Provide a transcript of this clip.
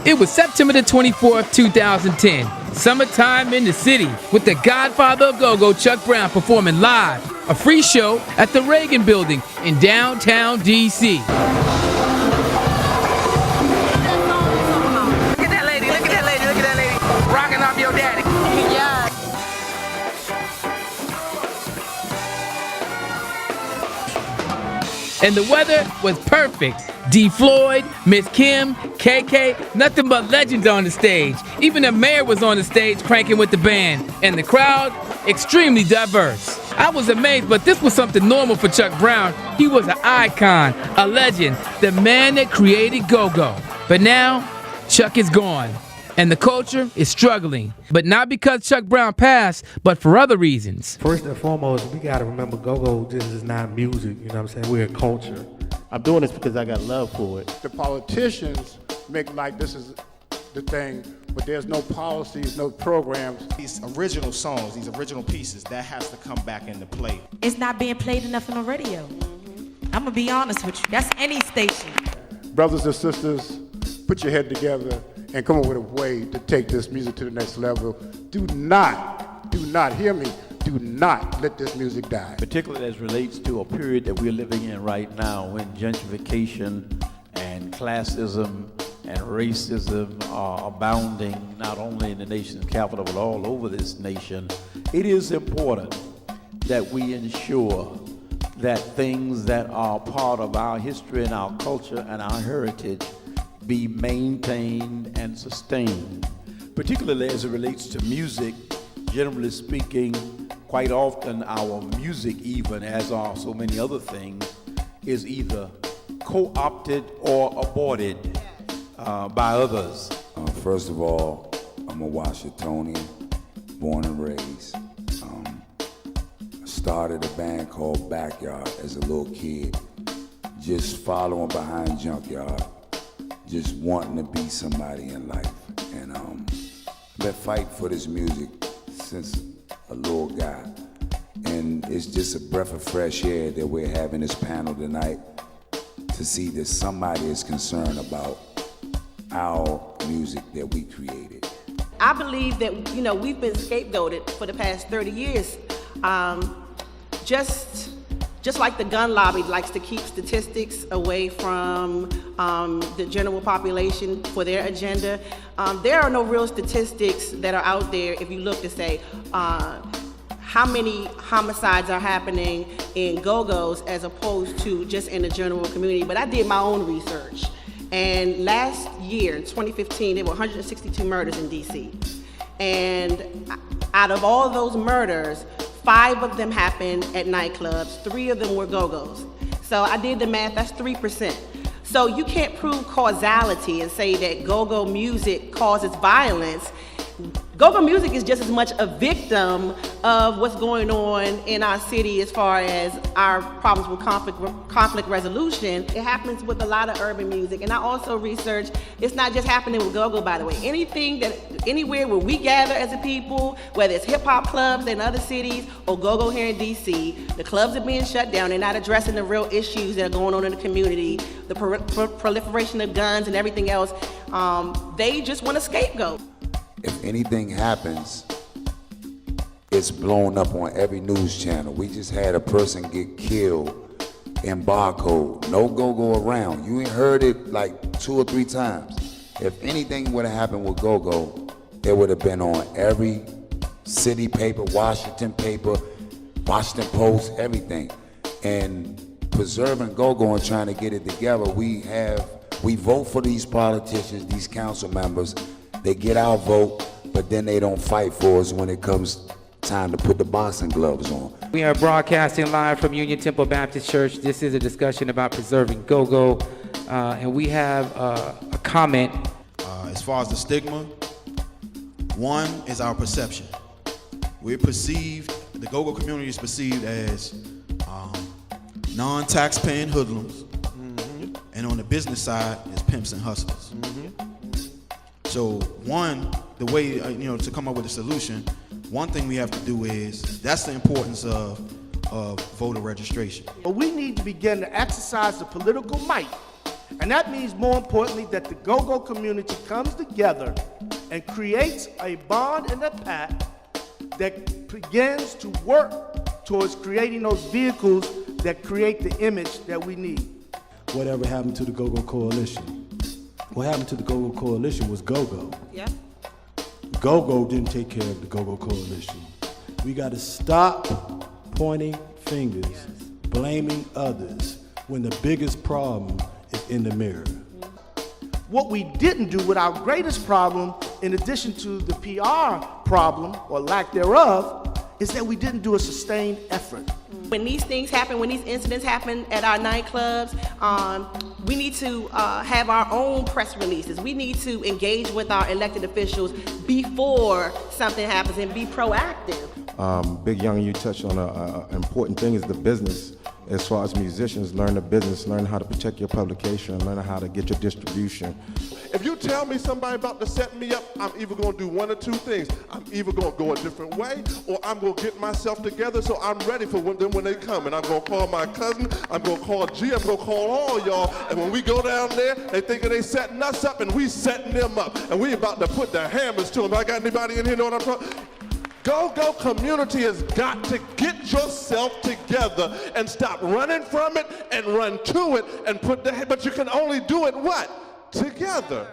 It was September the 24th, 2010. Summertime in the city with the godfather of Gogo, Chuck Brown, performing live. A free show at the Reagan Building in downtown D.C. Look at that lady, look at that lady, look at that lady. Rocking off your daddy. Yeah. And the weather was perfect. D. Floyd, Miss Kim, KK, nothing but legends on the stage. Even the mayor was on the stage cranking with the band. And the crowd, extremely diverse. I was amazed, but this was something normal for Chuck Brown. He was an icon, a legend, the man that created Gogo. But now, Chuck is gone. And the culture is struggling. But not because Chuck Brown passed, but for other reasons. First and foremost, we gotta remember Gogo, this is not music, you know what I'm saying? We're a culture. I'm doing this because I got love for it. The politicians make like this is the thing, but there's no policies, no programs. These original songs, these original pieces, that has to come back into play. It's not being played enough on the radio. I'm gonna be honest with you. That's any station. Brothers and sisters, put your head together and come up with a way to take this music to the next level. Do not hear me. Do not let this music die. Particularly as relates to a period that we're living in right now when gentrification and classism and racism are abounding not only in the nation's capital but all over this nation. It is important that we ensure that things that are part of our history and our culture and our heritage be maintained and sustained, particularly as it relates to music. Generally speaking, quite often our music, even as are so many other things, is either co-opted or aborted by others. First of all, I'm a Washingtonian, born and raised. I started a band called Backyard as a little kid, just following behind Junkyard, just wanting to be somebody in life. And I've been fighting for this music since a little guy. And it's just a breath of fresh air that we're having this panel tonight to see that somebody is concerned about our music that we created. I believe that, we've been scapegoated for the past 30 years. Just like the gun lobby likes to keep statistics away from the general population for their agenda, there are no real statistics that are out there if you look to say how many homicides are happening in Go-Go's as opposed to just in the general community. But I did my own research. And last year, in 2015, there were 162 murders in DC. And out of all those murders, 5 of them happened at nightclubs, 3 of them were Go-Go's. So I did the math, that's 3%. So you can't prove causality and say that Go-Go music causes violence. Go-Go music is just as much a victim of what's going on in our city as far as our problems with conflict resolution. It happens with a lot of urban music. And I also research, it's not just happening with Go-Go, by the way. Anywhere where we gather as a people, whether it's hip hop clubs in other cities or Go-Go here in DC, the clubs are being shut down. They're not addressing the real issues that are going on in the community, the proliferation of guns and everything else. They just want a scapegoat. If anything happens, it's blown up on every news channel. We just had a person get killed in Barcode. No Go-Go around. You ain't heard it like 2 or 3 times. If anything would have happened with Go-Go, it would have been on every city paper, Washington paper, Washington Post, everything. And preserving Go-Go and trying to get it together, we vote for these politicians, these council members. They get our vote, but then they don't fight for us when it comes time to put the boxing gloves on. We are broadcasting live from Union Temple Baptist Church. This is a discussion about preserving Go-Go, and we have a comment. As far as the stigma, one is our perception. We're perceived, the Go-Go community is perceived as non-tax-paying hoodlums, and on the business side is pimps and hustlers. So one, the way, to come up with a solution, one thing we have to do is, that's the importance of voter registration. But we need to begin to exercise the political might And that means, more importantly, that the Gogo community comes together and creates a bond and a pact that begins to work towards creating those vehicles that create the image that we need. Whatever happened to the Gogo Coalition? What happened to the Gogo Coalition was Gogo. Yep. Gogo didn't take care of the Gogo Coalition. We got to stop pointing fingers, blaming others, when the biggest problem is in the mirror. What we didn't do with our greatest problem, in addition to the PR problem, or lack thereof, is that we didn't do a sustained effort. When these things happen, when these incidents happen at our nightclubs, we need to have our own press releases. We need to engage with our elected officials before something happens and be proactive. Big Young, you touched on an important thing is the business. As far as musicians, learn the business, learn how to protect your publication, learn how to get your distribution. If you tell me somebody about to set me up, I'm either going to do one or two things. I'm either going to go a different way, or I'm going to get myself together so I'm ready for them when they come. And I'm going to call my cousin, I'm going to call G, I'm going to call all y'all. And when we go down there, they thinking they setting us up, and we setting them up. And we about to put the hammers to them. I got anybody in here know what I'm talking? Go-Go community has got to get yourself together and stop running from it and run to it and but you can only do it what? Together.